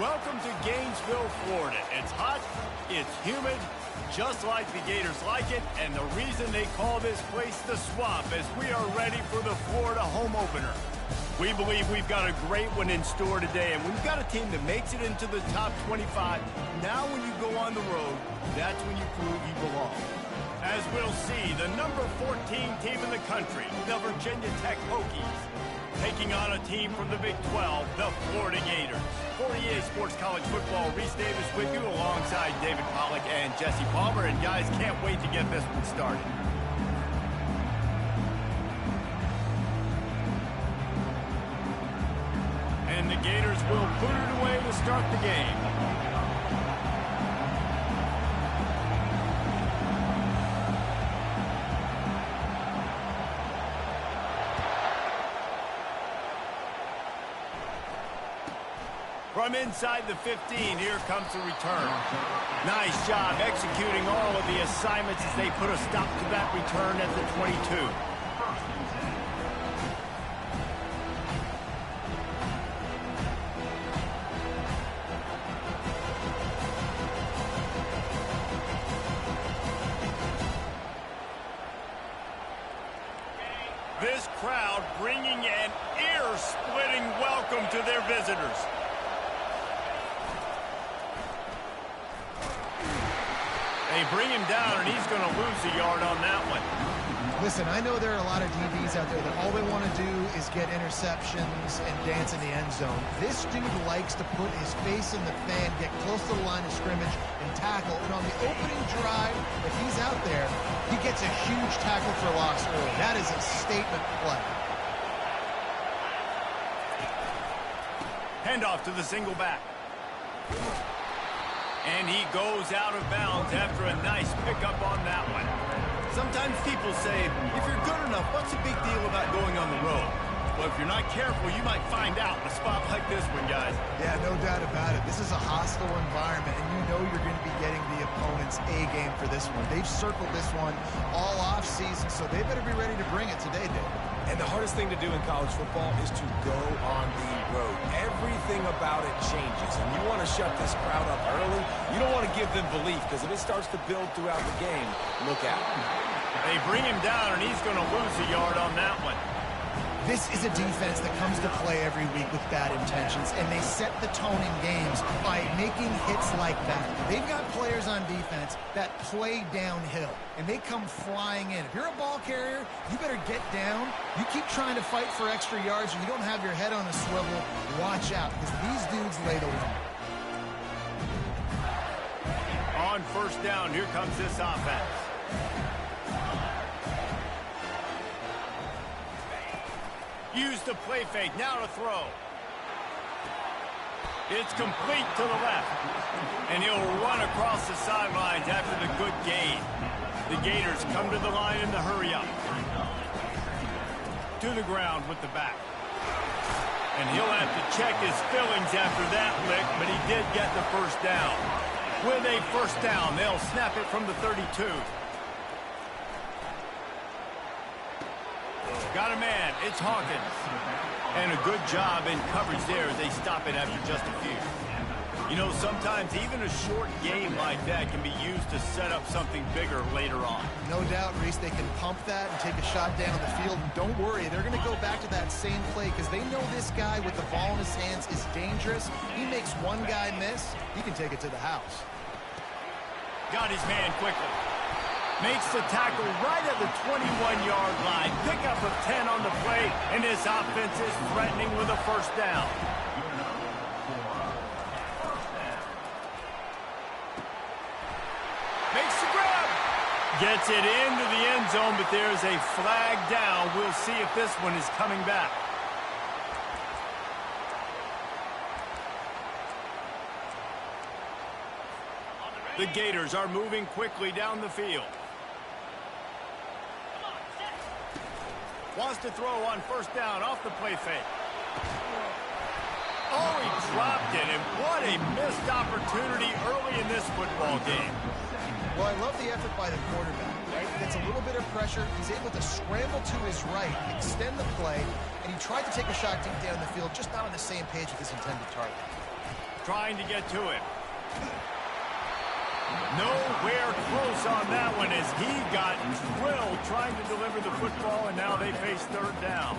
Welcome to Gainesville, Florida. It's hot, it's humid, just like the Gators like it, and the reason they call this place the Swamp is we are ready for the Florida home opener. We believe we've got a great one in store today, and we've got a team that makes it into the top 25. Now when you go on the road, that's when you prove you belong. As we'll see, the number 14 team in the country, the Virginia Tech Hokies, taking on a team from the Big 12, the Florida Gators. For EA Sports College Football, Reese Davis with you alongside David Pollack and Jesse Palmer. And guys, can't wait to get this one started. And the Gators will put it away to start the game. From inside the 15, here comes the return. Nice job executing all of the assignments as they put a stop to that return at the 22. This crowd bringing an ear-splitting welcome to their visitors. They bring him down, and he's going to lose a yard on that one. Listen, I know there are a lot of DBs out there that all they want to do is get interceptions and dance in the end zone. This dude likes to put his face in the fan, get close to the line of scrimmage, and tackle. And on the opening drive, if he's out there, he gets a huge tackle for loss early. That is a statement play. Handoff to the single back. And he goes out of bounds after a nice pickup on that one. Sometimes people say, if you're good enough, what's the big deal about going on the road? Well, if you're not careful, you might find out in a spot like this one, guys. Yeah, no doubt about it. This is a hostile environment, and you know you're going to be getting the opponent's A game for this one. They've circled this one all off season, so they better be ready to bring it today, Dave. And the hardest thing to do in college football is to go on the road. Everything about it changes, and you want to shut this crowd up early. You don't want to give them belief, because if it starts to build throughout the game, look out. They bring him down, and he's going to lose a yard on that one. This is a defense that comes to play every week with bad intentions, and they set the tone in games by making hits like that. They've got players on defense that play downhill, and they come flying in. If you're a ball carrier, you better get down. You keep trying to fight for extra yards, and you don't have your head on a swivel. Watch out, because these dudes lay the line. On first down, here comes this offense. Use the play fake, now to throw. It's complete to the left. And he'll run across the sidelines after the good gain. The Gators come to the line in the hurry-up. To the ground with the back. And he'll have to check his fillings after that lick, but he did get the first down. With a first down, they'll snap it from the 32. Got a man, it's Hawkins. And a good job in coverage there as they stop it after just a few. You know, sometimes even a short game like that can be used to set up something bigger later on. No doubt, Reese, they can pump that and take a shot down the field. And don't worry, they're going to go back to that same play because they know this guy with the ball in his hands is dangerous. He makes one guy miss, he can take it to the house. Got his man quickly. Makes the tackle right at the 21-yard line. Pickup of 10 on the play, and this offense is threatening with a first down. Makes the grab. Gets it into the end zone, but there's a flag down. We'll see if this one is coming back. The Gators are moving quickly down the field. Wants to throw on first down off the play fake. Oh, he dropped it, and what a missed opportunity early in this football game. Well, I love the effort by the quarterback, right? He gets a little bit of pressure. He's able to scramble to his right, extend the play, and he tried to take a shot deep down the field, just not on the same page with his intended target. trying to get to it. Nowhere close on that one as he got drilled trying to deliver the football, and now they face third down.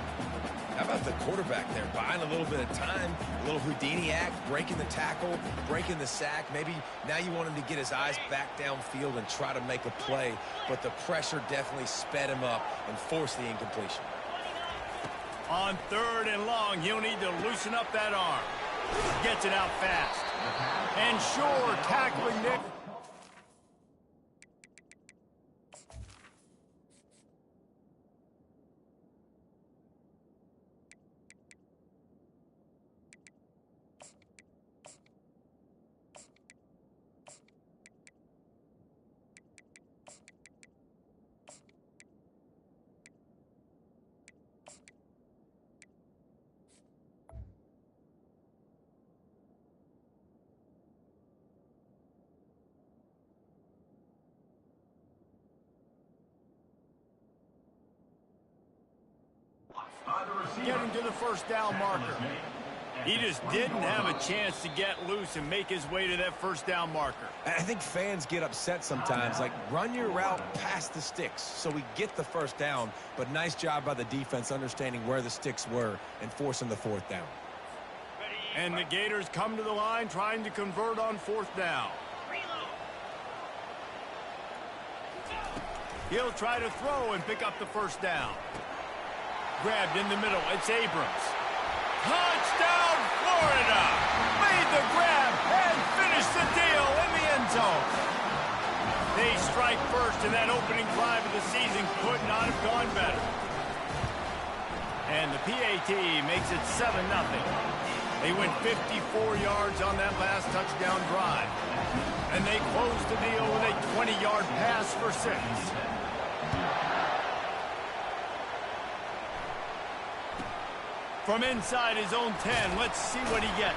How about the quarterback there, buying a little bit of time, a little Houdini act, breaking the tackle, breaking the sack. Maybe now you want him to get his eyes back downfield and try to make a play, but the pressure definitely sped him up and forced the incompletion. On third and long, he'll need to loosen up that arm. Gets it out fast. And sure, tackling Nick. Getting to the first down marker. He just didn't have a chance to get loose and make his way to that first down marker. I think fans get upset sometimes, like run your route past the sticks so we get the first down, but nice job by the defense understanding where the sticks were and forcing the fourth down. And the Gators come to the line trying to convert on fourth down. He'll try to throw and pick up the first down. Grabbed in the middle. It's Abrams. Touchdown, Florida! Made the grab and finished the deal in the end zone. They strike first, and that opening drive of the season could not have gone better. And the PAT makes it 7-0. They went 54 yards on that last touchdown drive. And they close the deal with a 20-yard pass for 6. From inside his own 10, let's see what he gets.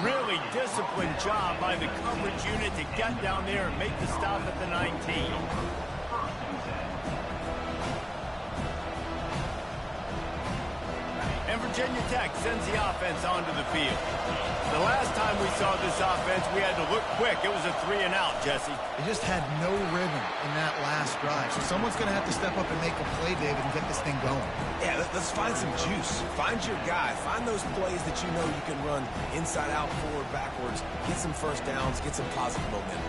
Really disciplined job by the coverage unit to get down there and make the stop at the 19. And Virginia Tech sends the offense onto the field. The last time we saw this offense, we had to look quick. It was a 3-and-out, Jesse. They just had no rhythm in that last drive. So someone's going to have to step up and make a play, David, and get this thing going. Yeah, let's find some juice. Find your guy. Find those plays that you know you can run inside out, forward, backwards. Get some first downs. Get some positive momentum.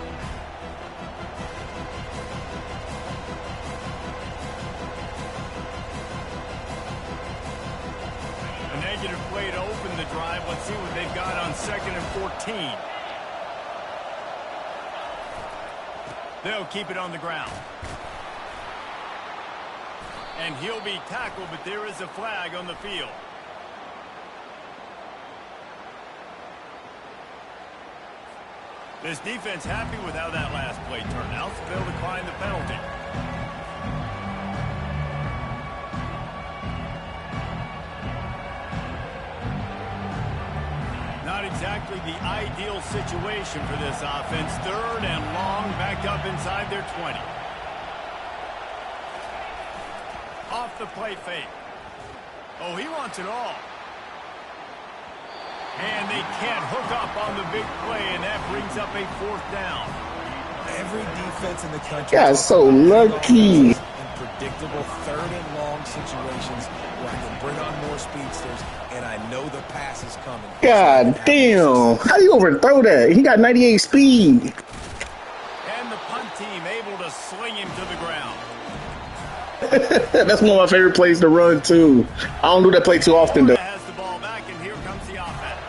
Negative play to open the drive. Let's see what they've got on 2nd and 14. They'll keep it on the ground. And he'll be tackled, but there is a flag on the field. This defense happy with how that last play turned out, so they'll decline the penalty. Not exactly the ideal situation for this offense. 3rd and long, backed up inside their 20. Off the play fake. Oh, he wants it all. And they can't hook up on the big play, and that brings up a 4th down. Every defense in the country. Yeah, so lucky. Predictable 3rd and long situations where I can bring on more speedsters and I know the pass is coming. God damn. How do you overthrow that? He got 98 speed. And the punt team able to sling him to the ground. That's one of my favorite plays to run, too. I don't do that play too often, though. Has the ball back, and here comes the offense.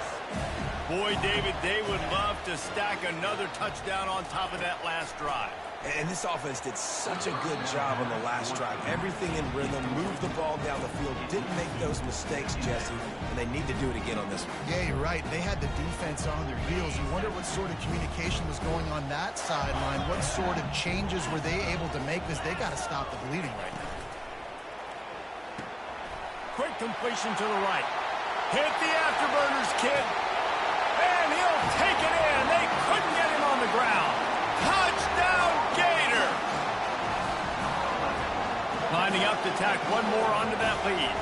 Boy, David, they would love to stack another touchdown on top of that last drive. And this offense did such a good job on the last drive. Everything in rhythm, moved the ball down the field, didn't make those mistakes, Jesse, and they need to do it again on this one. Yeah, you're right. They had the defense on their heels. You wonder what sort of communication was going on that sideline. What sort of changes were they able to make? Because they got to stop the bleeding right now. Quick completion to the right. Hit the afterburners, kid. And he'll take it in. They couldn't get him on the ground. Touchdown, Gator! Lining up to tack one more onto that lead.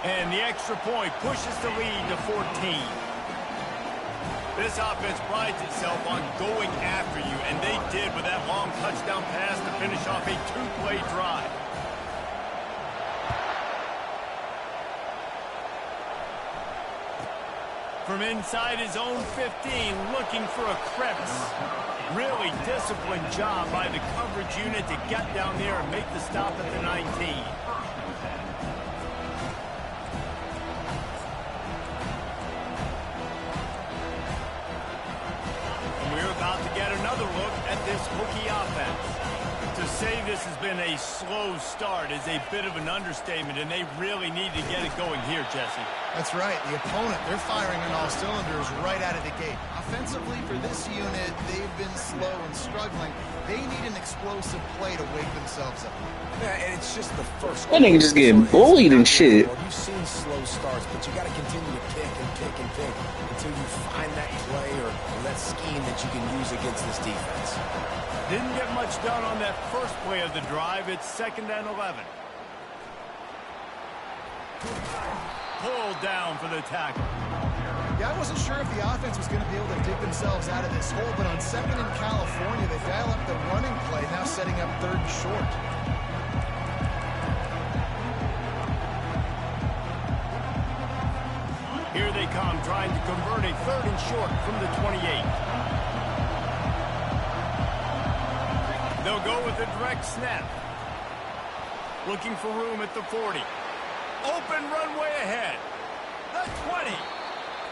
And the extra point pushes the lead to 14. This offense prides itself on going after you, and they did with that long touchdown pass to finish off a two-play drive. From inside his own 15, looking for a crevice. Really disciplined job by the coverage unit to get down there and make the stop at the 19. We're about to get another look at this Hokie offense. To say this has been a slow start is a bit of an understatement, and they really need to get it going here, Jesse. That's right. The opponent, they're firing on all cylinders right out of the gate. Offensively, for this unit, they've been slow and struggling. They need an explosive play to wake themselves up. Yeah, and it's just the first. That nigga just getting bullied and shit. You've seen slow starts, but you got to continue to pick and pick and pick until you find that play or that scheme that you can use against this defense. Didn't get much done on that first play of the drive. It's 2nd and 11. Pulled down for the tackle. Yeah, I wasn't sure if the offense was going to be able to dig themselves out of this hole, but on 2nd in California, they dial up the running play, now setting up 3rd and short. Here they come, trying to convert a 3rd and short from the 28. They'll go with a direct snap. Looking for room at the 40. Open runway ahead. The 20.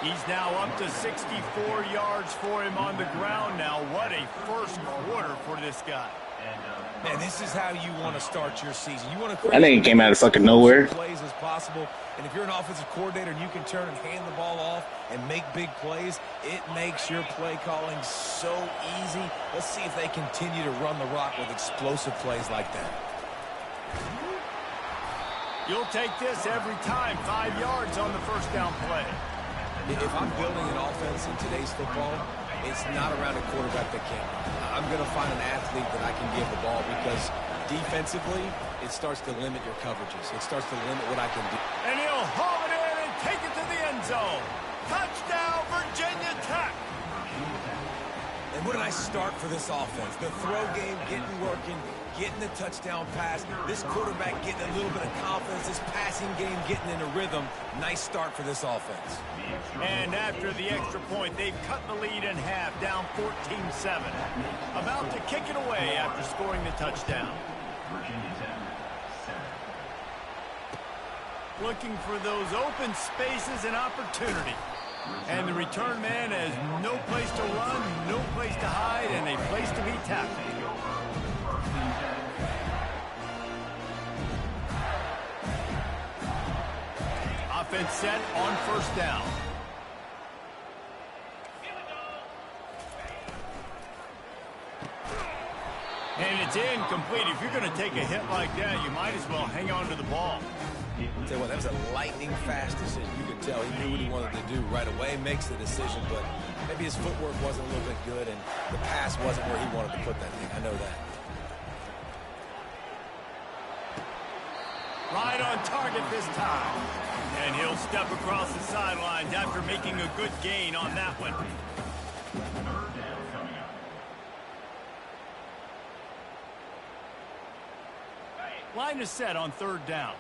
He's now up to 64 yards for him on the ground now. What a first quarter for this guy. Man, this is how you want to start your season. You want to I think it came out of fucking nowhere. Plays as possible, and if you're an offensive coordinator and you can turn and hand the ball off and make big plays, it makes your play calling so easy. Let's see if they continue to run the rock with explosive plays like that. You'll take this every time. 5 yards on the first down play. If I'm building an offense in today's football, it's not around a quarterback that can. I'm going to find an athlete that I can give the ball because defensively, it starts to limit your coverages. It starts to limit what I can do. And he'll haul it in and take it to the end zone. Touchdown, Virginia Tech. And what a nice start for this offense. The throw game getting working, getting the touchdown pass. This quarterback getting a little bit of confidence. This passing game getting in a rhythm. Nice start for this offense. And after the extra point, they've cut the lead in half, down 14-7. About to kick it away after scoring the touchdown. Looking for those open spaces and opportunity. And the return man has no place to run, no place to hide, and a place to be tackled. Offense set on first down. And it's incomplete. If you're going to take a hit like that, you might as well hang on to the ball. Tell you what, that was a lightning-fast decision. You could tell he knew what he wanted to do right away, makes the decision, but maybe his footwork wasn't a little bit good, and the pass wasn't where he wanted to put that thing. I know that. Right on target this time. And he'll step across the sidelines after making a good gain on that one. Line is set on third down.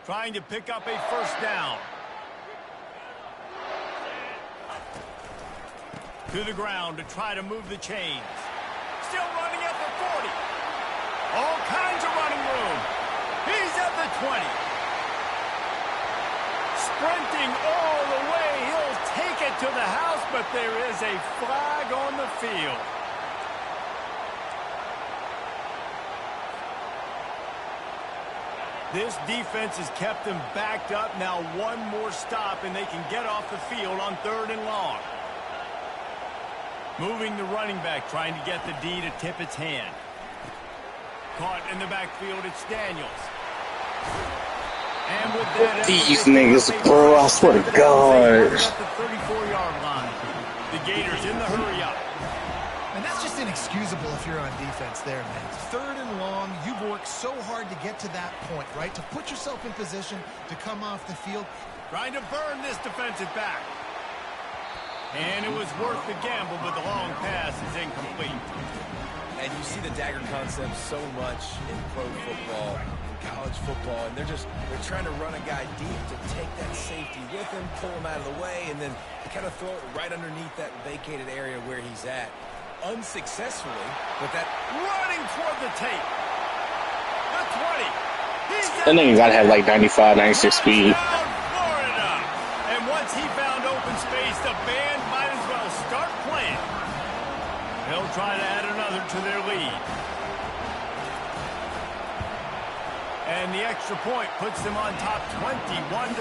Trying to pick up a first down. To the ground to try to move the chains. Still running at the 40. All kinds of running room. He's at the 20. Sprinting all the way. He'll take it to the house, but there is a flag on the field. This defense has kept them backed up. Now one more stop, and they can get off the field on 3rd and long. Moving the running back, trying to get the D to tip its hand. Caught in the backfield, it's Daniels. And with that, These niggas, bro, I swear to God. At the 34-yard line. The Gators in the hurry up. And that's just inexcusable if you're on defense there, man. 3rd and long, you've worked so hard to get to that point, right? To put yourself in position to come off the field. Trying to burn this defensive back. And it was worth the gamble, but the long pass is incomplete. And you see the dagger concept so much in pro football, in college football, and they're trying to run a guy deep to take that safety with him, pull him out of the way, and then kind of throw it right underneath that vacated area where he's at. Unsuccessfully, but that running toward the tape. The 20. That nigga gotta have like 95, 96 speed. Florida. And once he found open space, the band might as well start playing. They'll try to add another to their lead. And the extra point puts them on top 21-7.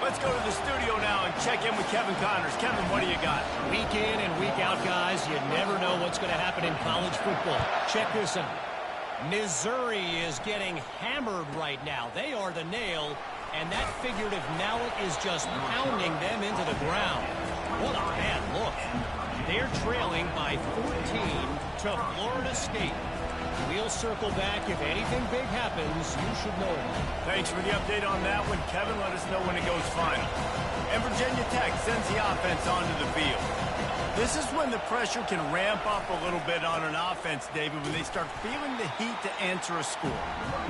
Let's go to the studio now and check in with Kevin Connors. Kevin, what do you got? Week in and week out, guys, you never know what's going to happen in college football. Check this out. Missouri is getting hammered right now. They are the nail, and that figurative mallet is just pounding them into the ground. What a bad look. They're trailing by 14 to Florida State. We'll circle back. If anything big happens, you should know. Thanks for the update on that one, Kevin. Let us know when it goes final. And Virginia Tech sends the offense onto the field. This is when the pressure can ramp up a little bit on an offense, David, when they start feeling the heat to answer a score.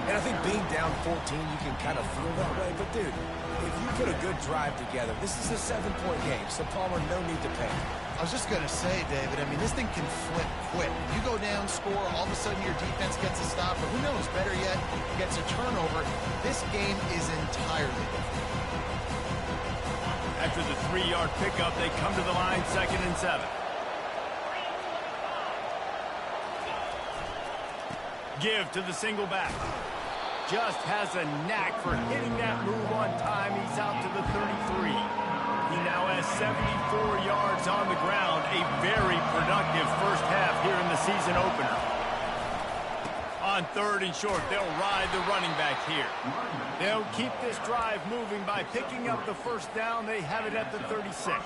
And I think being down 14, you can kind of feel that way. But, dude, if you put a good drive together, this is a 7-point game, so Palmer, no need to panic. I was just going to say, David, I mean, this thing can flip quick. You go down, score, all of a sudden your defense gets a stop, or who knows, better yet, gets a turnover. This game is entirely different. After the 3-yard pickup, they come to the line, 2nd and 7. Give to the single back. Just has a knack for hitting that move on time. He's out to the 33. He now has 74 yards on the ground. A very productive first half here in the season opener. On 3rd and short, they'll ride the running back here. They'll keep this drive moving by picking up the first down. They have it at the 36.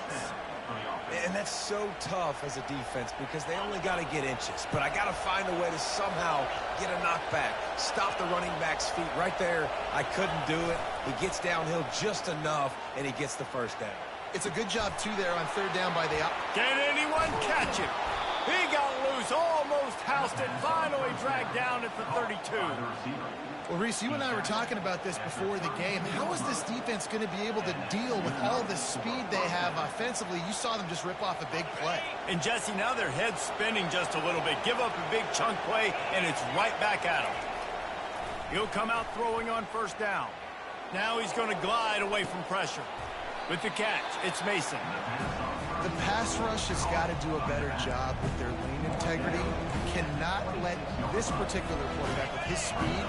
And that's so tough as a defense because they only got to get inches. But I got to find a way to somehow get a knockback. Stop the running back's feet right there. I couldn't do it. He gets downhill just enough, and he gets the first down. It's a good job, too, there on 3rd down by the up. Can anyone catch him? He got loose, almost housed it, finally dragged down at the 32. Well, Reese, you and I were talking about this before the game. How is this defense going to be able to deal with all the speed they have offensively? You saw them just rip off a big play. And, Jesse, now their head's spinning just a little bit. Give up a big chunk play, and it's right back at him. He'll come out throwing on 1st down. Now he's going to glide away from pressure. With the catch, it's Mason. The pass rush has got to do a better job with their lane integrity. You cannot let this particular quarterback with his speed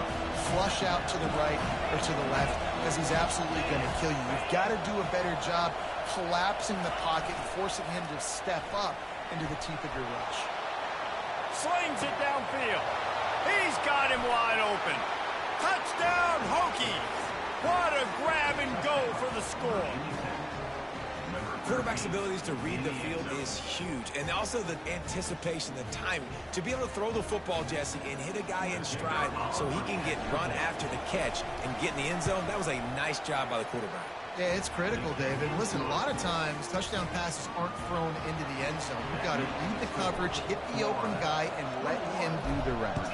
flush out to the right or to the left because he's absolutely going to kill you. You've got to do a better job collapsing the pocket and forcing him to step up into the teeth of your rush. Slings it downfield. He's got him wide open. Touchdown, Hokies. What a grab and go for the score. Quarterback's abilities to read the field is huge, and also the anticipation, the timing. To be able to throw the football, Jesse, and hit a guy in stride so he can get run after the catch and get in the end zone, that was a nice job by the quarterback. Yeah, it's critical, David. Listen, a lot of times touchdown passes aren't thrown into the end zone. You've got to read the coverage, hit the open guy, and let him do the rest.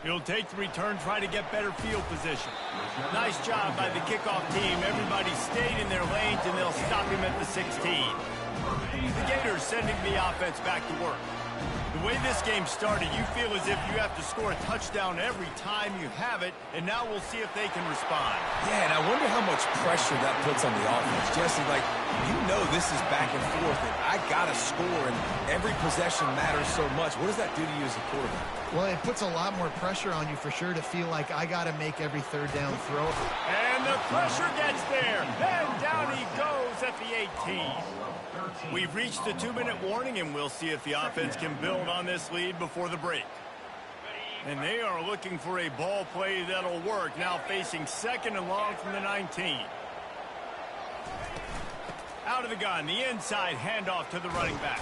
He'll take the return, try to get better field position. Nice job by the kickoff team. Everybody stayed in their lanes, and they'll stop him at the 16. The Gators sending the offense back to work. The way this game started, you feel as if you have to score a touchdown every time you have it, and now we'll see if they can respond. Yeah, and I wonder how much pressure that puts on the offense. Jesse, like, you know this is back and forth, and I got to score, and every possession matters so much. What does that do to you as a quarterback? Well, it puts a lot more pressure on you for sure to feel like I got to make every 3rd down throw. And the pressure gets there. Then down he goes at the 18. We've reached the 2-minute warning, and we'll see if the offense can build on this lead before the break. And they are looking for a ball play that'll work. Now facing 2nd and long from the 19. Out of the gun, the inside handoff to the running back.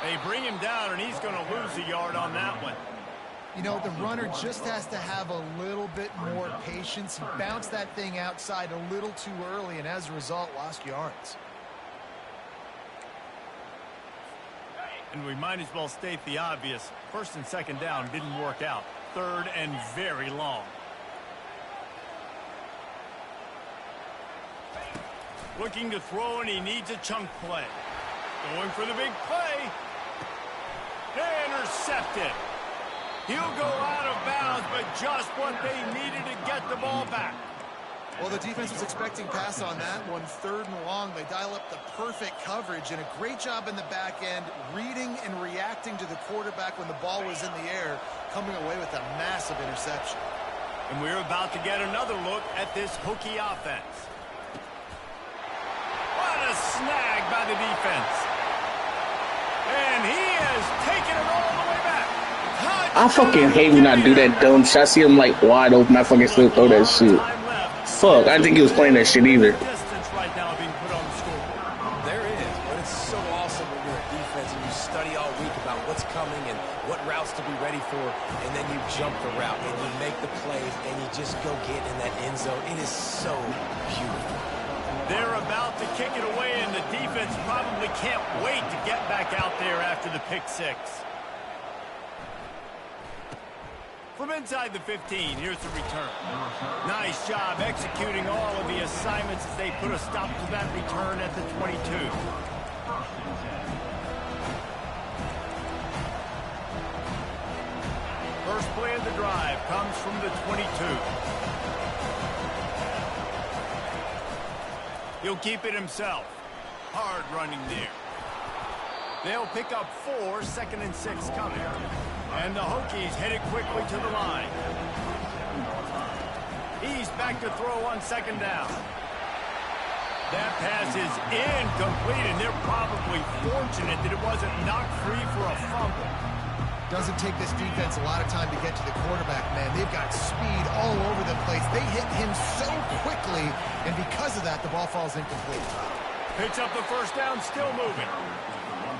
They bring him down, and he's going to lose a yard on that one. You know, the runner just has to have a little bit more patience. He bounced that thing outside a little too early, and as a result, lost yards. And we might as well state the obvious. 1st and 2nd down didn't work out. 3rd and very long. Looking to throw, and he needs a chunk play. Going for the big play. Intercepted. He'll go out of bounds, but just what they needed to get the ball back. Well, the defense was expecting pass on that one. 3rd and long. They dial up the perfect coverage, and a great job in the back end, reading and reacting to the quarterback when the ball was in the air, coming away with a massive interception. And we're about to get another look at this Hokie offense. What a snag by the defense. And he has taken it all the way back. I fucking hate when I do that dumb shit. I see him like wide open. I fucking still throw that shit. Fuck, I didn't think he was playing that shit either. Distance right now being put on the scoreboard. There is, but it's so awesome when you're a defense and you study all week about what's coming and what routes to be ready for, and then you jump the route and you make the plays and you just go get in that end zone. It is so beautiful. They're about to kick it away, and the defense probably can't wait to get back out there after the pick 6. From inside the 15, here's the return. Nice job executing all of the assignments as they put a stop to that return at the 22. First play of the drive comes from the 22. He'll keep it himself. Hard running there. They'll pick up 4, 2nd and 6 coming. And the Hokies headed quickly to the line. He's back to throw on 2nd down. That pass is incomplete, and they're probably fortunate that it wasn't knocked free for a fumble. Doesn't take this defense a lot of time to get to the quarterback, man. They've got speed all over the place. They hit him so quickly, and because of that, the ball falls incomplete. Picks up the 1st down, still moving.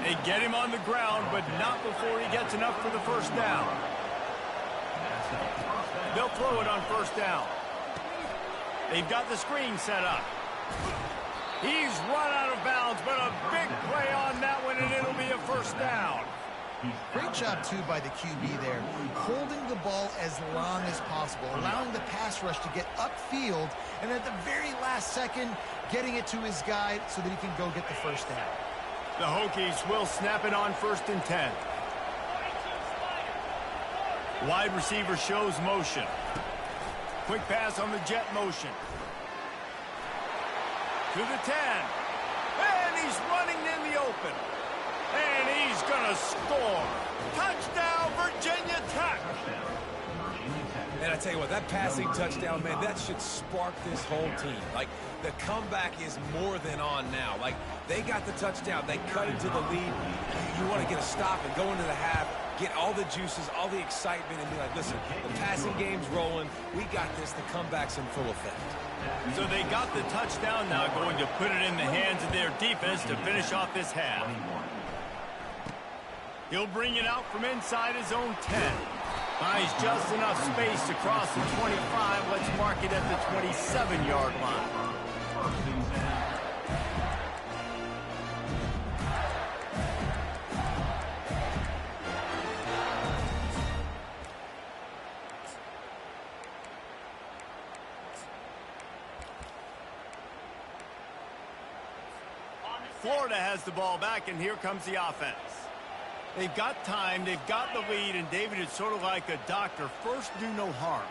They get him on the ground, but not before he gets enough for the 1st down. They'll throw it on 1st down. They've got the screen set up. He's run out of bounds, but a big play on that one, and it'll be a 1st down. Great job, too, by the QB there, holding the ball as long as possible, allowing the pass rush to get upfield, and at the very last second, getting it to his guy so that he can go get the 1st down. The Hokies will snap it on 1st and 10. Wide receiver shows motion. Quick pass on the jet motion. To the 10. And he's running in the open. And he's going to score. Touchdown, Virginia Tech. And I tell you what, that passing touchdown, man, that should spark this whole team. Like, the comeback is more than on now. Like, they got the touchdown. They cut into the lead. You want to get a stop and go into the half, get all the juices, all the excitement, and be like, listen, the passing game's rolling. We got this. The comeback's in full effect. So they got the touchdown now, going to put it in the hands of their defense to finish off this half. He'll bring it out from inside his own 10. Buys just enough space to cross the 25. Let's mark it at the 27-yard line. Florida has the ball back, and here comes the offense. They've got time, they've got the lead, and David, it's sort of like a doctor. First, do no harm.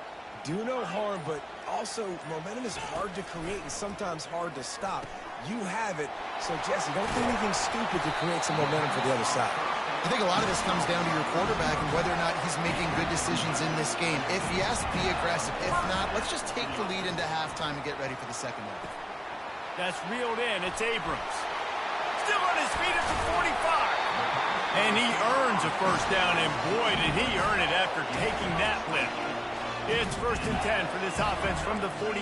Do no harm, but also momentum is hard to create and sometimes hard to stop. You have it, so Jesse, don't do anything stupid to create some momentum for the other side. I think a lot of this comes down to your quarterback and whether or not he's making good decisions in this game. If yes, be aggressive. If not, let's just take the lead into halftime and get ready for the second half. That's reeled in. It's Abrams. Still on his feet at the 45. And he earns a first down, and boy, did he earn it after taking that lift. It's 1st and 10 for this offense from the 42.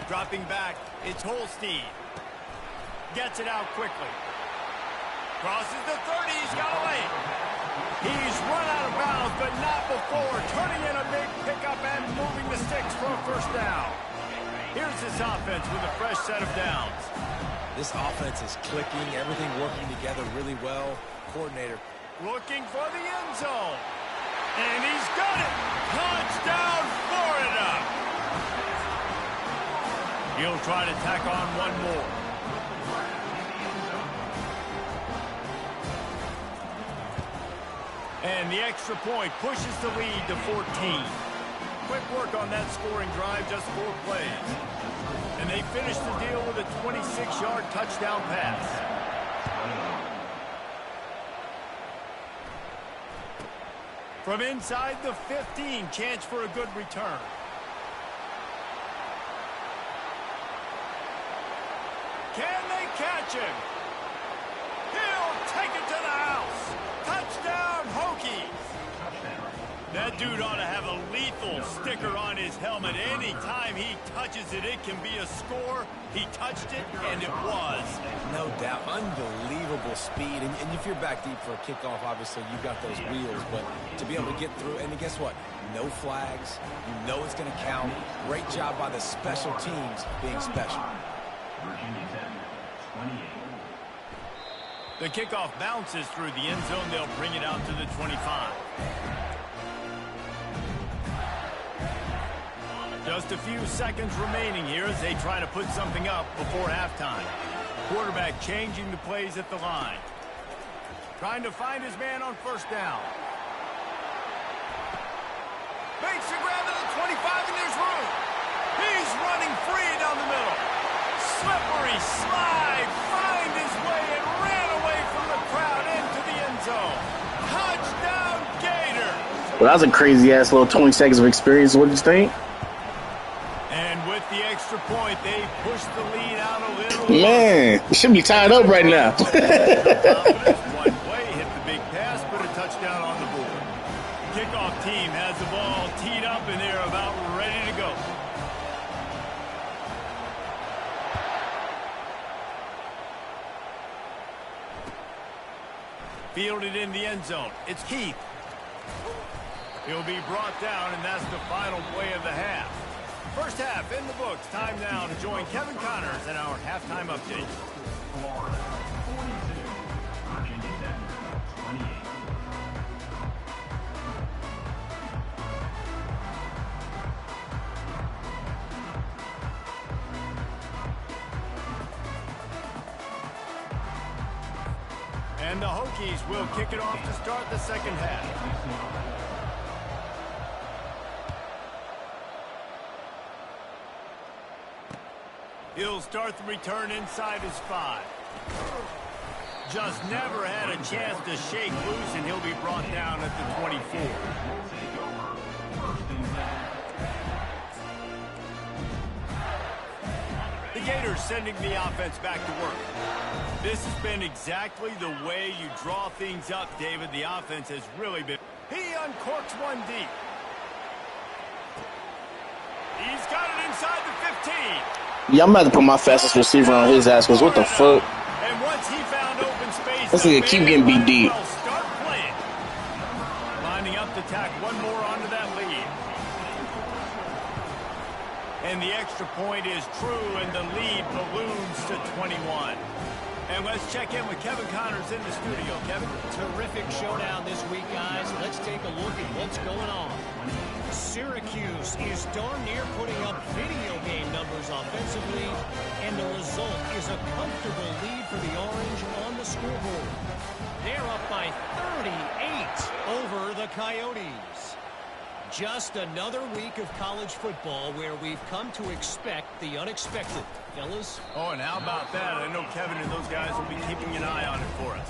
Dropping back, it's Holstein. Gets it out quickly. Crosses the 30, he's got a lane. He's run out of bounds, but not before turning in a big pickup and moving the sticks for a first down. Here's this offense with a fresh set of downs. This offense is clicking, everything working together really well. Coordinator looking for the end zone. And he's got it. Touchdown, Florida. He'll try to tack on one more. And the extra point pushes the lead to 14. Quick work on that scoring drive, just 4 plays. And they finish the deal with a 26-yard touchdown pass. From inside the 15, chance for a good return. Can they catch him? He'll take it to the house. Touchdown, Hokies. That dude ought to have a lethal sticker on his helmet. Anytime he touches it, it can be a score. He touched it, and it was. No doubt. Unbelievable speed. And if you're back deep for a kickoff, obviously, you've got those wheels. But to be able to get through, and guess what? No flags. You know it's going to count. Great job by the special teams being special. The kickoff bounces through the end zone. They'll bring it out to the 25. Just a few seconds remaining here as they try to put something up before halftime. Quarterback changing the plays at the line. Trying to find his man on first down. Makes a grab at the 25, and there's room. He's running free down the middle. Slippery slide, find his way and ran away from the crowd into the end zone. Touchdown, Gators. Well, that was a crazy-ass little 20 seconds of experience. What do you think? And with the extra point, they push the lead out a little. Man, it should be tied up right now. One play, hit the big pass, put a touchdown on the board. Kickoff team has the ball teed up, and they're about ready to go. Fielded in the end zone. It's Keith. He'll be brought down, and that's the final play of the half. First half in the books. Time now to join Kevin Connors in our halftime update. And the Hokies will kick it off to start the second half. He'll start the return inside his 5. Just never had a chance to shake loose, and he'll be brought down at the 24. The Gators sending the offense back to work. This has been exactly the way you draw things up, David. The offense has really been. He uncorks one deep. He's got it inside the 15. Yeah, I'm about to put my fastest receiver on his ass, because what the fuck? And once he found open space, this nigga keep getting beat deep. Start playing. Lining up to tack one more onto that lead. And the extra point is true, and the lead balloons to 21. And let's check in with Kevin Connors in the studio. Kevin? Terrific showdown this week, guys. Let's take a look at what's going on. Syracuse is darn near putting up video game numbers offensively, and the result is a comfortable lead for the Orange on the scoreboard. They're up by 38 over the Coyotes. Just another week of college football where we've come to expect the unexpected. Fellas? Oh, and how about that? I know Kevin and those guys will be keeping an eye on it for us.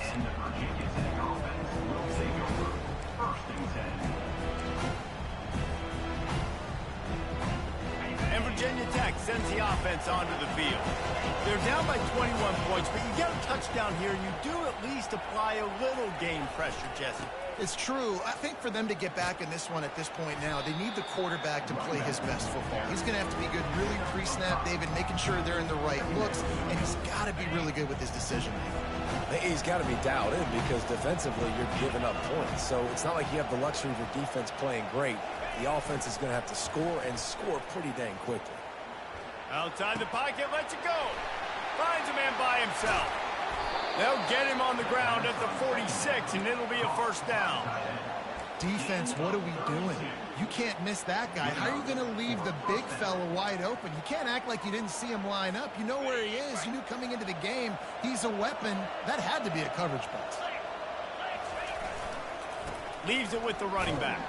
And Virginia Tech sends the offense offense onto the field. They're down by 21 points, but you get a touchdown here, and you do at least apply a little game pressure, Jesse. It's true. I think for them to get back in this one at this point now, they need the quarterback to play his best football. He's going to have to be good really pre-snap, David, making sure they're in the right looks, and he's got to be really good with his decision-making. He's got to be dialed in because defensively you're giving up points. So it's not like you have the luxury of your defense playing great. The offense is going to have to score and score pretty dang quickly. Outside the pocket, lets it go. Finds a man by himself. They'll get him on the ground at the 46, and it'll be a first down. Defense, what are we doing? You can't miss that guy. How are you going to leave the big fella wide open? You can't act like you didn't see him line up. You know where he is. You knew coming into the game he's a weapon. That had to be a coverage box. Leaves it with the running back.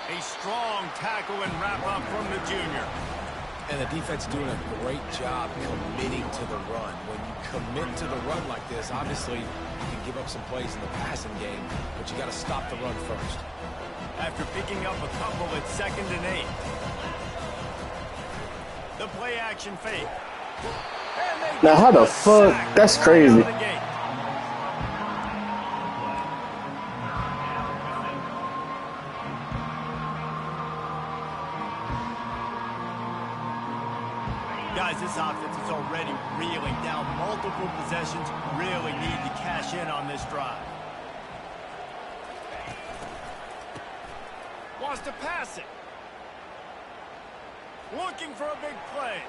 A strong tackle and wrap up from the junior. And the defense doing a great job committing to the run. When you commit to the run like this, obviously you can give up some plays in the passing game, but you got to stop the run first. After picking up a couple, it's 2nd and 8. The play action fake. Now how the fuck? That's crazy. Guys, this offense is already reeling down multiple possessions. Really need to cash in on this drive. Wants to pass it. Looking for a big play.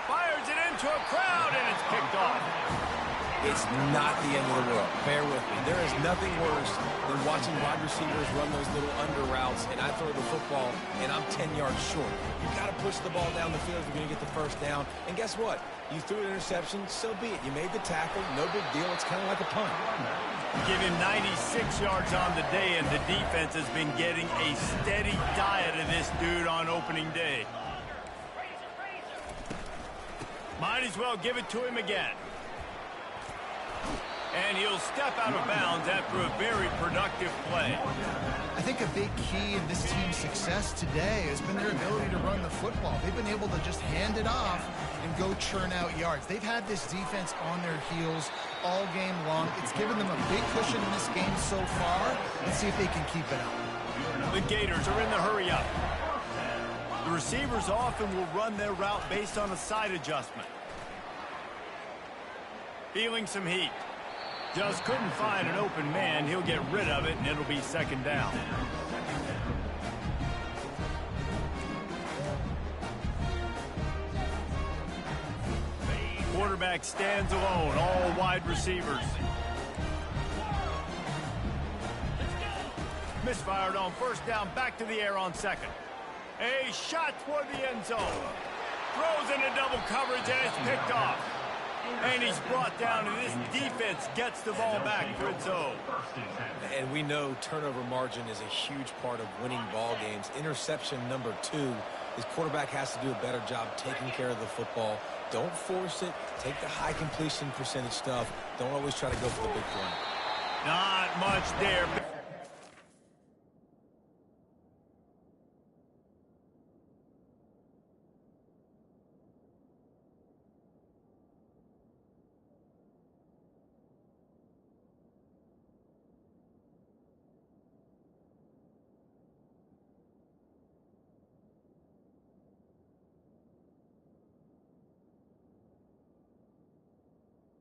Fires it into a crowd, and it's picked off. It's not the end of the world. Bear with me. There is nothing worse than watching wide receivers run those little under routes, and I throw the football, and I'm 10 yards short. You got to push the ball down the field if you're going to get the first down. And guess what? You threw an interception, so be it. You made the tackle. No big deal. It's kind of like a punt. Give him 96 yards on the day, and the defense has been getting a steady diet of this dude on opening day. Might as well give it to him again. And he'll step out of bounds after a very productive play. I think a big key in this team's success today has been their ability to run the football. They've been able to just hand it off and go churn out yards. They've had this defense on their heels all game long. It's given them a big cushion in this game so far. Let's see if they can keep it up. The Gators are in the hurry up. The receivers often will run their route based on a side adjustment. Feeling some heat. Just couldn't find an open man. He'll get rid of it, and it'll be 2nd down. Quarterback stands alone, all wide receivers. Misfired on 1st down, back to the air on 2nd. A shot toward the end zone. Throws into double coverage, and it's picked off. And he's brought down, and this defense gets the ball back for its own. And we know turnover margin is a huge part of winning ball games. Interception number 2. His quarterback has to do a better job taking care of the football. Don't force it. Take the high completion percentage stuff. Don't always try to go for the big play. Not much there.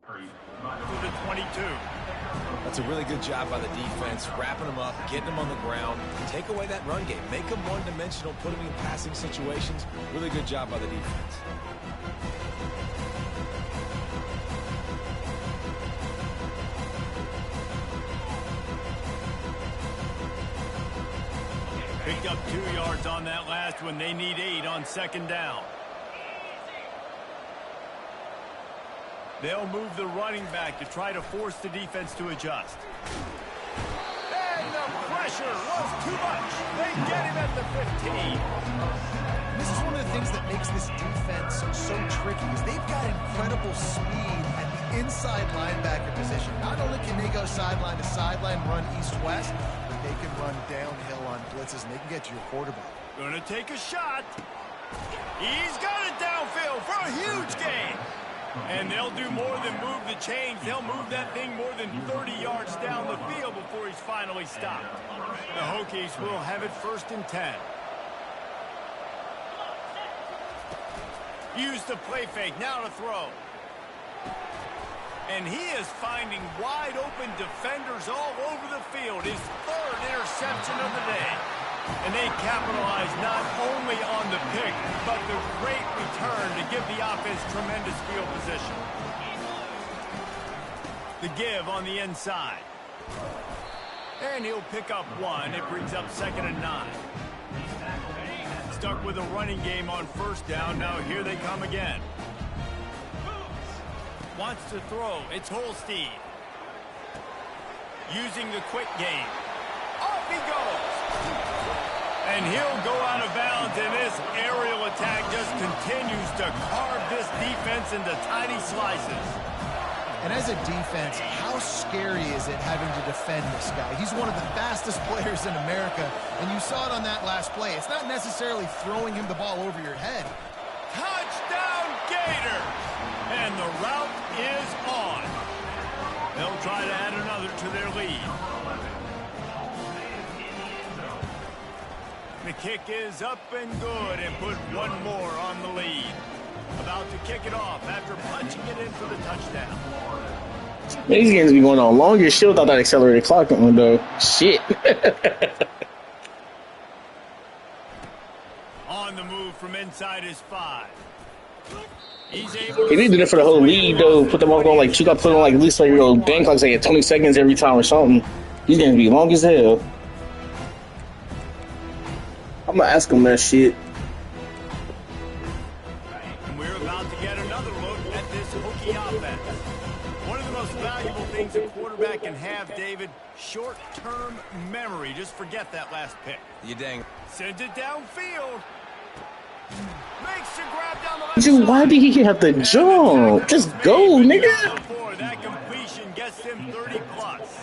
To the 22. That's a really good job by the defense, wrapping them up, getting them on the ground. Take away that run game. Make them one-dimensional, put them in passing situations. Really good job by the defense. Picked up 2 yards on that last one. They need 8 on 2nd down. They'll move the running back to try to force the defense to adjust. And the pressure was too much. They get him at the 15. This is one of the things that makes this defense so tricky is they've got incredible speed at the inside linebacker position. Not only can they go sideline to sideline, run east-west, but they can run downhill on blitzes, and they can get to your quarterback. Gonna take a shot. He's got it downfield for a huge gain. And they'll do more than move the chains. They'll move that thing more than 30 yards down the field before he's finally stopped. The Hokies will have it 1st and 10. Use the play fake. Now to throw. And he is finding wide-open defenders all over the field. His 3rd interception of the day. And they capitalize not only on the pick, but the great return to give the offense tremendous field position. The give on the inside. And he'll pick up 1. It brings up 2nd and 9. Stuck with a running game on 1st down. Now here they come again. Wants to throw. It's Holstein. Using the quick game. Off he goes. And he'll go out of bounds, and this aerial attack just continues to carve this defense into tiny slices. And as a defense, how scary is it having to defend this guy? He's one of the fastest players in America, and you saw it on that last play. It's not necessarily throwing him the ball over your head. Touchdown, Gators! And the route is on. They'll try to add another to their lead. The kick is up and good and put 1 more on the lead. About to kick it off after punching it in for the touchdown. These games be going on longer. Shit without that accelerated clock on though. Shit. On the move from inside his 5. He's able He need to do it for the whole league though. Put them all on like 2 got put on like at least like real bank clocks like 20 seconds every time or something. These games be long as hell. I'm gonna ask him that shit. And we're about to get another look at this Hokie offense. One of the most valuable things a quarterback can have, David, short-term memory. Just forget that last pick. You dang. Sends it downfield. Makes the grab down the left Dude, side. why did he have to jump? Just go, nigga. Before that completion gets him 30 plus.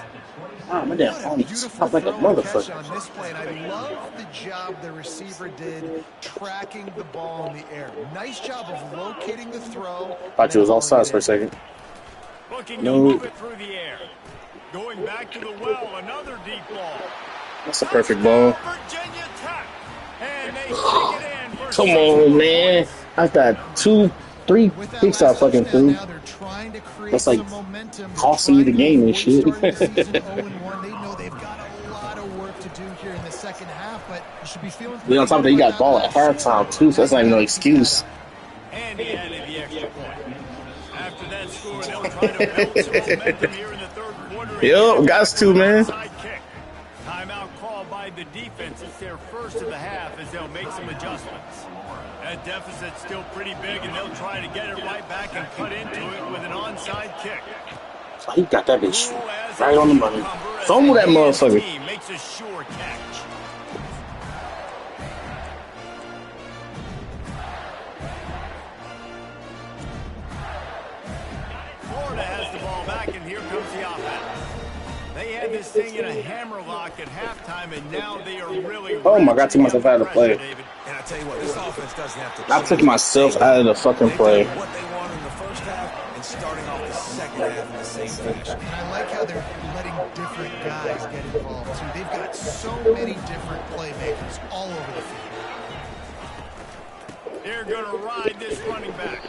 Wow, my damn phone stopped like a motherfucker. On this play, and I love the job the receiver did tracking the ball in the air. Nice job of locating the throw. Thought you was all sides for a second. Looking to No. move it through the air. Going back to the well, another deep ball. That's a perfect ball. Virginia Tech. And they stick it in for Come on, man. I got 2, 3 picks I fucking threw. That's like costing you the game and shit. They know they've got a lot of work to do here in the second half, but you should be feeling. Then on top of that, you got ball at halftime too, so that's not even no excuse. And he added the extra point. After that score, they'll try to build some momentum here in the 3rd quarter. Yup, got to, man. Side kick. Timeout called by the defense. It's their 1st of the half as they'll make some adjustments. That deficit's still pretty big, and they'll try to get it right back and cut into it with an onside kick. He got that bitch right on the money. Fumble that motherfucker. Makes a sure catch. Florida has the ball back, and here comes the offense. They had this thing in a hammerlock at halftime, and now they are really. Oh my God, I took myself out of the play. And I tell you what, this offense doesn't have to. I took myself out of the fucking play. What they want in the 1st half and starting off the 2nd half in the same fashion. And I like how they're letting different guys get involved too. They've got so many different playmakers all over the field. They're going to ride this running back.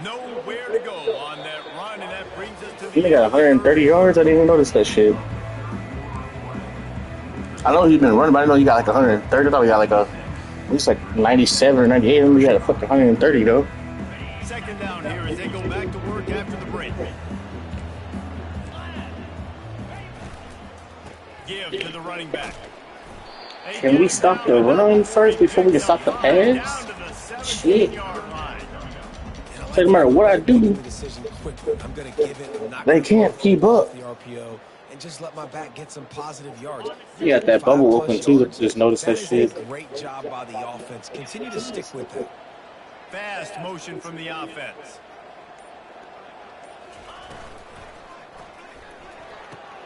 Nowhere to go on that run, and that brings us to the. He got 130 yards. I didn't even notice that shit. I know he's been running, but I didn't know he got like 130. I thought he got like at least like 97 or 98. I remember he had a fucking 130 though. 2nd down here as they go back to work after the break. Give to the running back. Can we stop the run first before we can stop the pass? Shit. So no matter what I do, they can't keep up. And just let my back get some positive yards. You got that bubble open too. Just notice that shit. Great job by the offense. Continue to stick with that. Fast motion from the offense.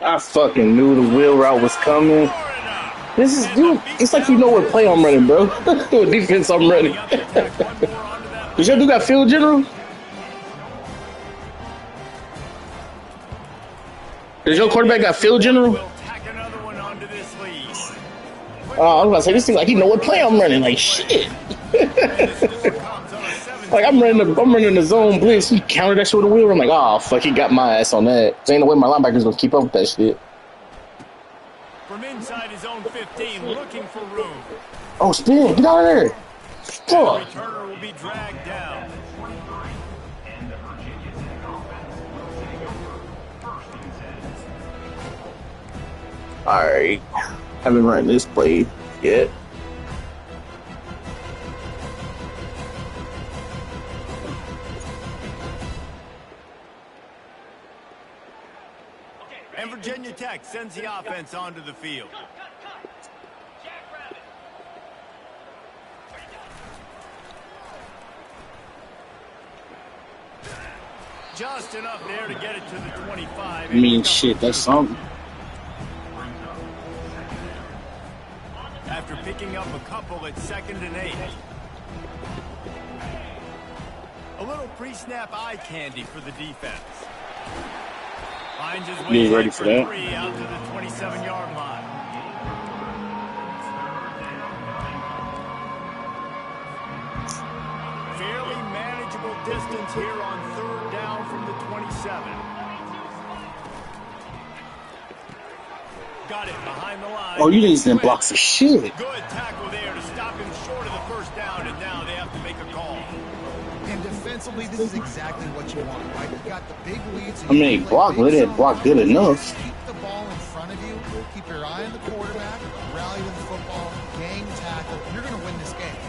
I fucking knew the wheel route was coming. This is dude. It's like you know what play I'm running, bro. What defense I'm running. Does your dude got field general? Does your quarterback got field general? I was about to say this thing like you know what play I'm running. Like shit. Like I'm running the zone blitz. He countered that shit with a wheel. I'm like, oh fuck, he got my ass on that. There ain't no way my linebacker's gonna keep up with that shit. From inside his own 15, looking for room. Oh, spin! Get out of there! Fuck! The returner will be dragged down. All right, haven't run this play yet. And Virginia Tech sends the offense onto the field. Just enough there to get it to the 25. I mean, shit, that's something. After picking up a couple at 2nd and 8. A little pre-snap eye candy for the defense. Finds his way ready for that? 3 out to the 27-yard line. Fairly manageable distance here on 3rd down from the 27. Got it behind the line. Oh, you niggas didn't block for shit. Good tackle there to stop him short of the 1st down, and now they have to make a call. And defensively, this is exactly what you want, right? You got the big leads. I mean, they blocked, but they didn't block good enough. Keep the ball in front of you. Keep your eye on the quarterback. Rally to the football. Gang tackle. You're going to win this game.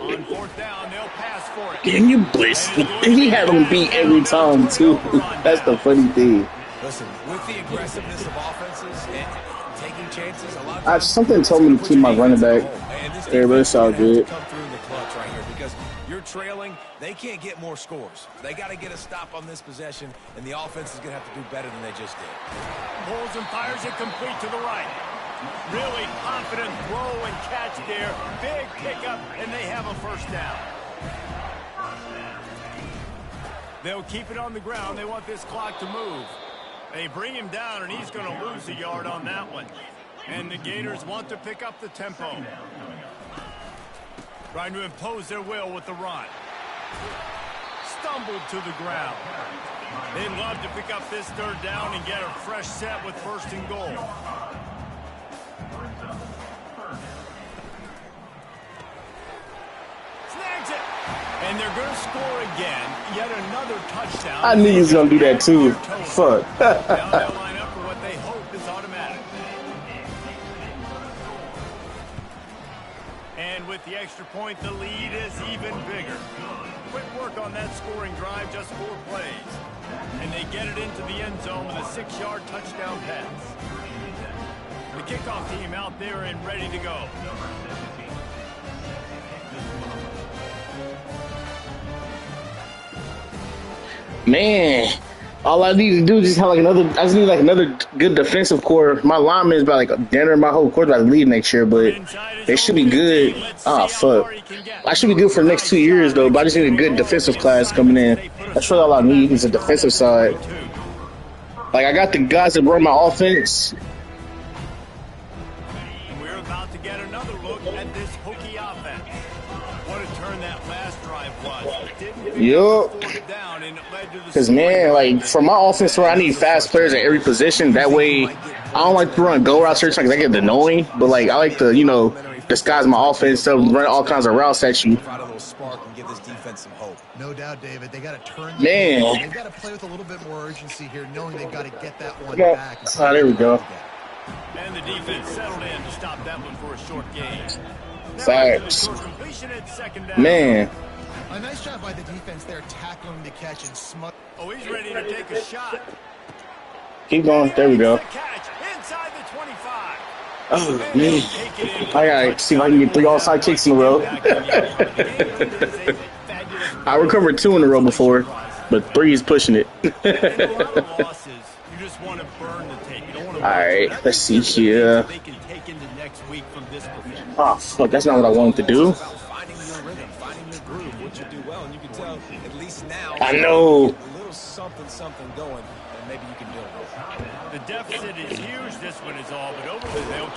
On 4th down, they'll pass for it. Damn, you blitzed. He had him beat every time, too. That's the funny thing. Listen, with the aggressiveness of offenses and taking chances, a lot of something told me to keep my running back. Everybody saw good. Come through in the clutch right here because you're trailing. They can't get more scores. They got to get a stop on this possession, and the offense is going to have to do better than they just did. Pulls and fires it complete to the right. Really confident throw and catch there. Big pickup, and they have a 1st down. They'll keep it on the ground. They want this clock to move. They bring him down, and he's going to lose a yard on that one. And the Gators want to pick up the tempo. Trying to impose their will with the run. Stumbled to the ground. They'd love to pick up this 3rd down and get a fresh set with 1st and goal. Snags it. And they're going to score again. Yet another touchdown. I knew he was going to do that, too. Fuck. Now they'll line up for what they hope is automatic. And with the extra point, the lead is even bigger. Quick work on that scoring drive, just 4 plays. And they get it into the end zone with a 6-yard touchdown pass. The kickoff team out there and ready to go. Man, all I need to do is just have like another. I just need like another good defensive core. My lineman is about like dinner. My whole core about to leave next year, but they should be good. Ah, fuck. I should be good for the next 2 years though. But I just need a good defensive class coming in. That's really all I need is a defensive side. Like I got the guys that run my offense. We're about to get another look at this hooky offense. What a turn that last drive was. Yup. Because, man, like, for my offense, where I need fast players at every position, that way, I don't like to run go route search because I get annoying, but, like, I like to, you know, disguise my offense to run all kinds of routes at you. No doubt, David. They got to turn. Man. They've got to play with a little bit more urgency here, knowing they've got to get that one back. Oh, there we go. And the defense settled in to stop that one for a short gain. Facts. Man. Man. A nice job by the defense there, tackling the catch and smut. Oh, he's ready to take a shot. Keep going. There we go. Inside the 25. Oh, man. I gotta see if I can get 3 onside kicks in a row. I recovered 2 in a row before, but 3 is pushing it. Alright, let's see here. Oh, fuck, that's not what I wanted to do. It's about finding your rhythm, finding your groove, what you do well, and you can tell at least now I know. a little something going, and maybe you can build it. The deficit is huge. This one is all but over with him.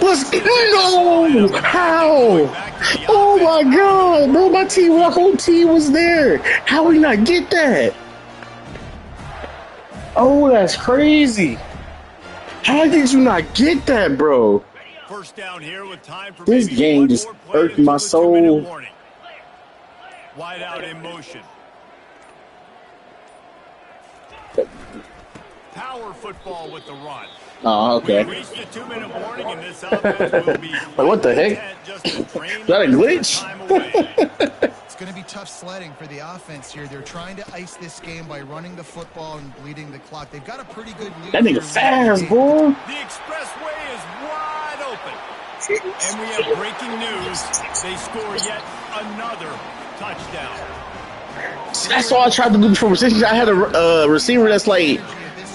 Let's no! How? Oh my god, bro! My whole team was there. How we not get that? Oh, that's crazy. How did you not get that, bro? First down here with time for This maybe game one just more play irked my until the 2-minute soul. warning. Wide out in motion. Power football with the run. Oh, okay. We reached the 2-minute warning, and this offense will be Like, what the heck? just to drain Is that a the glitch? time away. It's going to be tough sledding for the offense here. They're trying to ice this game by running the football and bleeding the clock. They've got a pretty good lead. That nigga fast, boy. The expressway is wide open. And we have breaking news. They score yet another touchdown. That's all I tried to do before receptions. I had a receiver that's like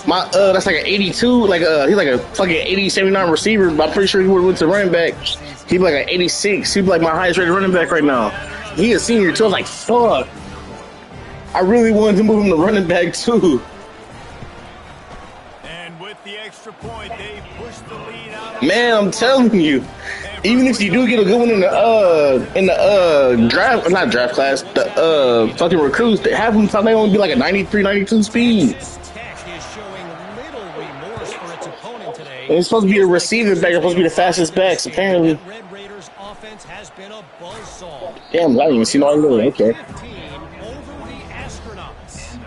that's like an 82, like he's like a fucking 80, 79 receiver. But I'm pretty sure he would have went to running back. He'd be like an 86. He'd be like my highest rated running back right now. He a senior too. I was like, fuck. I really wanted to move him to running back too. And with the extra point, they push the lead out. Man, I'm telling you. Even if you do get a good one in the draft, not draft class, the fucking recruits, they have them thought they only be like a 93, 92 speed. Tech is showing little remorse for its opponent today. And it's supposed to be the receiving back, it's supposed to be the fastest backs, apparently. Red Raiders offense has been a buzzsaw. Damn, I didn't even see no idea. Okay. 15 over the Astronauts.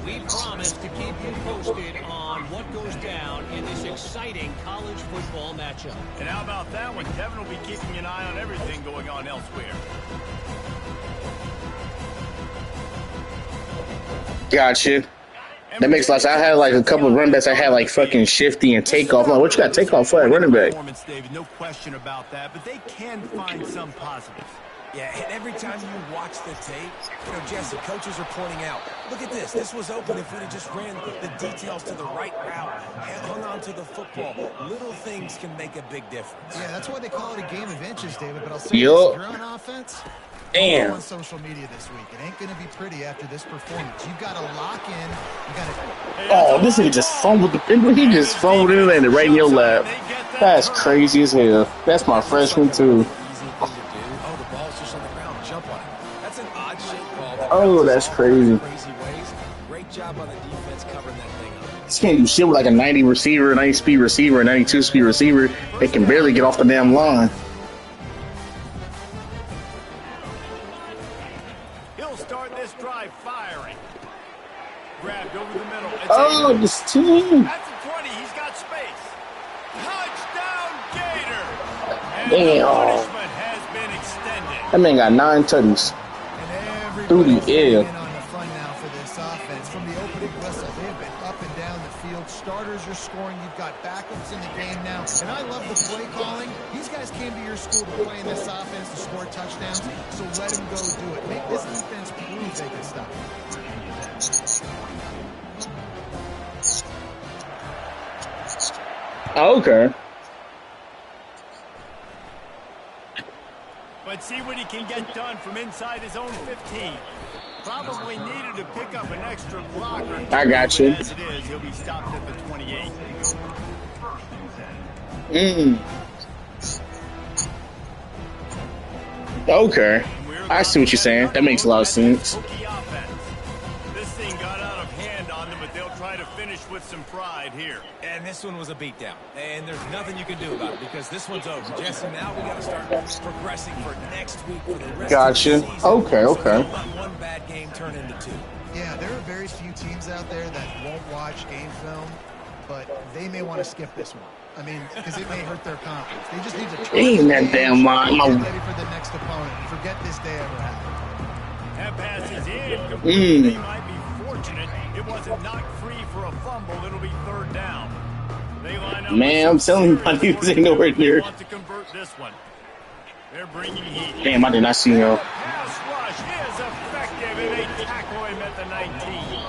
We promise to keep you posted on what goes down in this exciting college football matchup. And how about that one? Kevin will be keeping an eye on everything going on elsewhere. Gotcha. That makes a lot of sense. I had like a couple of running backs. I had like fucking Shifty and Takeoff. I'm like, what you got Takeoff for at running back? David, no question about that, but they can find some positives. Yeah, and every time you watch the tape, you know, Jesse, coaches are pointing out, look at this. This was open if we'd have just ran the details to the right route, hung on to the football. Little things can make a big difference. Yeah, that's why they call it a game of inches, David. But I'll say this, Yup. if you're on offense, Damn. go on social media this week. It ain't going to be pretty after this performance. You've got to lock in. You got to. Oh, this nigga just fumbled he just fumbled it and landed right in your lap. That's crazy as hell. That's my freshman too. Oh, the ball's just on the ground. Jump on it. That's an odd shape ball. Oh, that's crazy. Crazy ways. Great job on the defense covering that thing up. This can't do shit with like a 90 receiver, 90 speed receiver, a 92 speed receiver. They can barely get off the damn line. He'll start this drive firing. Grabbed over the middle. It's Oh, this team. That's a 20. He's got space. Touchdown, Gator. And Damn. the punishment has been extended. That man got 9 tutties. And Through the everybody's air. in on the fun now for this offense. From the opening whistle, they have been up and down the field. Starters are scoring. You've got backups in the game now. And I love the play calling. These guys came to your school to play in this offense to score touchdowns, so let them go do it. Make this defense prove they can stop it. Oh, okay. But see what he can get done from inside his own 15. Probably needed to pick up an extra blocker. I got you. As it is, he'll be stopped at the 28. Okay. I see what you're saying. That makes a lot of sense. Hooky offense. This thing got out of hand on them, but they'll try to finish with some pride here. And this one was a beatdown. And there's nothing you can do about it because this one's over. Jesse, now we got to start progressing for next week for the rest Gotcha. of the season. Okay, okay. So don't let one bad game turn into two. Yeah, there are very few teams out there that won't watch game film, but they may want to skip this one. I mean, because it may hurt their confidence. They just need to try Ain't to that damn line. get ready for the next opponent. Forget this day ever happened. That pass is in. They might be fortunate. It wasn't knocked free for a fumble. It'll be third down. They line up. Man, I'm telling you, my dudes ain't nowhere They near. want to convert this one. They're bringing heat. Damn, I did not see him. Pass rush is effective, and they tackle him at the 19.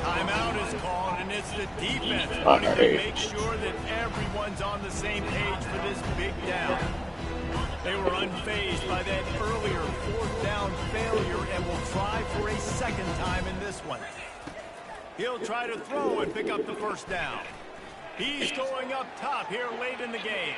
Timeout is called. And it's the defense All wanting to right. make sure that everyone's on the same page for this big down. They were unfazed by that earlier fourth down failure and will try for a second time in this one. He'll try to throw and pick up the first down. He's going up top here late in the game.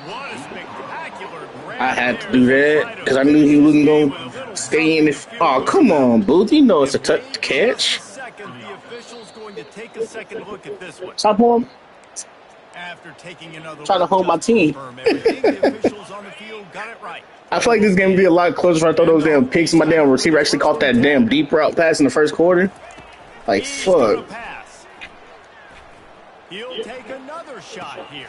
What a spectacular grab. I had to do that because I knew he wasn't going to stay in it. Oh, come on, Booth. You know it's a touch catch. The official's going to take a second look at this one. Stop him. After taking another Trying to hold my team. the officials on the field got it right. I feel like this game would be a lot closer if I throw those damn picks. My damn receiver actually caught that damn deep route pass in the first quarter. Like, He's gonna fuck. pass. He'll take another shot here.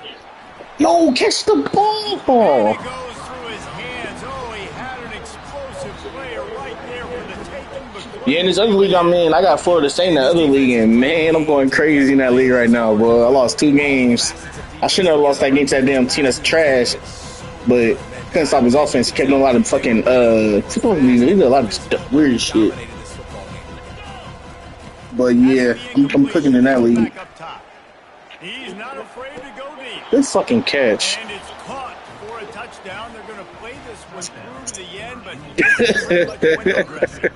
No, catch the And it ball. goes through his hands. Oh, he had an explosive player right there for the taking. But Yeah, in this other league I'm in, I got Florida State in that other league, and man, I'm going crazy in that league right now, bro. I lost 2 games. I shouldn't have lost that game to that damn team that's trash, but couldn't stop his offense. He kept doing a lot of fucking, he did a lot of weird shit. But yeah, I'm cooking in that league. back up top. He's not afraid to go deep. Good fucking catch. And it's caught for a touchdown. They're going to play this one through to the end, but he doesn't very much window dressing.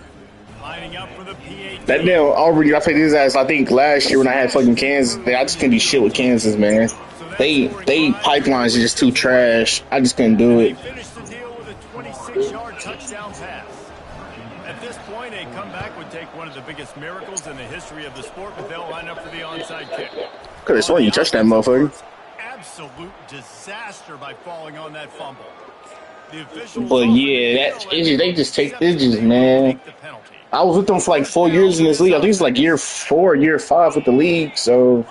Lining up for the PAT. That damn Auburn, I played his ass, I think, last year when I had fucking Kansas. I just couldn't do shit with Kansas, man. They pipelines are just too trash. I just couldn't do They it. finished the deal with a 26-yard touchdown pass. At this point, a comeback would take one of the biggest miracles in the history of the sport, but they'll line up for the onside kick. Could have sworn you touched that motherfucker. Absolute disaster by falling on that fumble. The officials But yeah, they just take it's just, man. the penalty. I was with them for like 4 years in this league. I think it's like year 4, year 5 with the league. So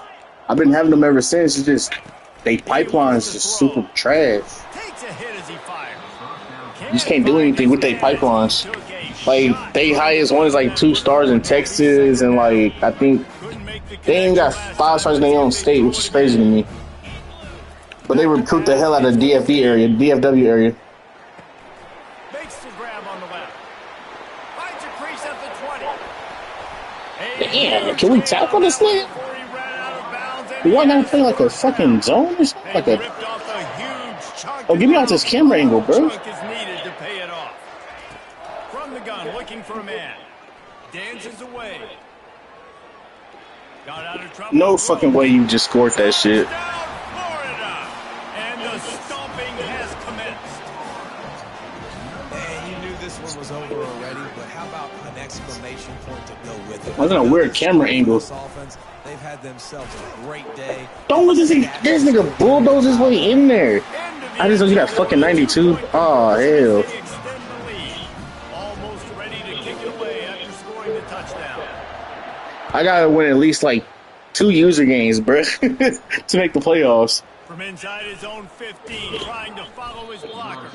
I've been having them ever since. It's just they pipelines just super trash. Takes a hit as he fires. You just can't do anything with their pipelines. Like they highest one is like 2 stars in Texas, and like I think they ain't got 5 stars in their own state, which is crazy to me. But they recruit the hell out of DFW area. Makes the grab on the left. Finds a crease at the 20. Damn, can we tackle this nigga? Before he ran out of bounds, and Do I gotta play like a fucking zone or something? Like they a ripped off a huge chunk. oh, get me out this camera angle, bro. Chunk is needed to pay it off. From the gun, looking for a man. Dances away. Got out of trouble. No fucking way you just scored that shit. Down Florida. And the stomping has commenced. Man, you knew this one was over already, but how about an exclamation point to go with it? I was in a weird camera angle. This offense, they've had themselves a great day. Don't look at this nigga bulldoze his way in there. I just don't get that fucking 92. Oh hell. They extend the lead. Almost ready to kick it away after scoring the touchdown. I gotta win at least like 2 user games, bruh, to make the playoffs. From inside his own 15, trying to follow his blockers.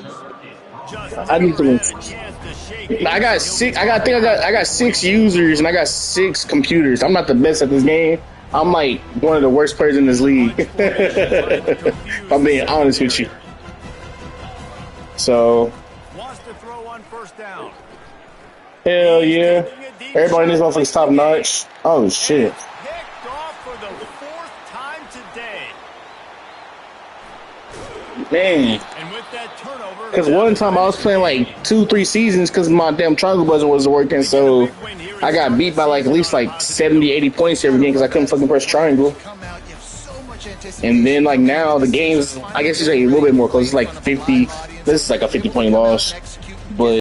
Just I need to win. had a chance to shake it. I got 6 users and I got 6 computers. I'm not the best at this game. I'm like one of the worst players in this league. If I'm being honest with you. So Wants to throw on first down. hell yeah. Everybody in this motherfucker's top notch. Oh shit. It's picked off for the 4th time today. Man. And with that turnover, Because one time I was playing like 2-3 seasons because my damn triangle buzzer wasn't working, so I got beat by like at least like 70-80 points every game because I couldn't fucking press triangle. Come out, you have so much anticipation. And then like now the game's, I guess it's like a little bit more close. It's like 50. This is like a 50-point loss, but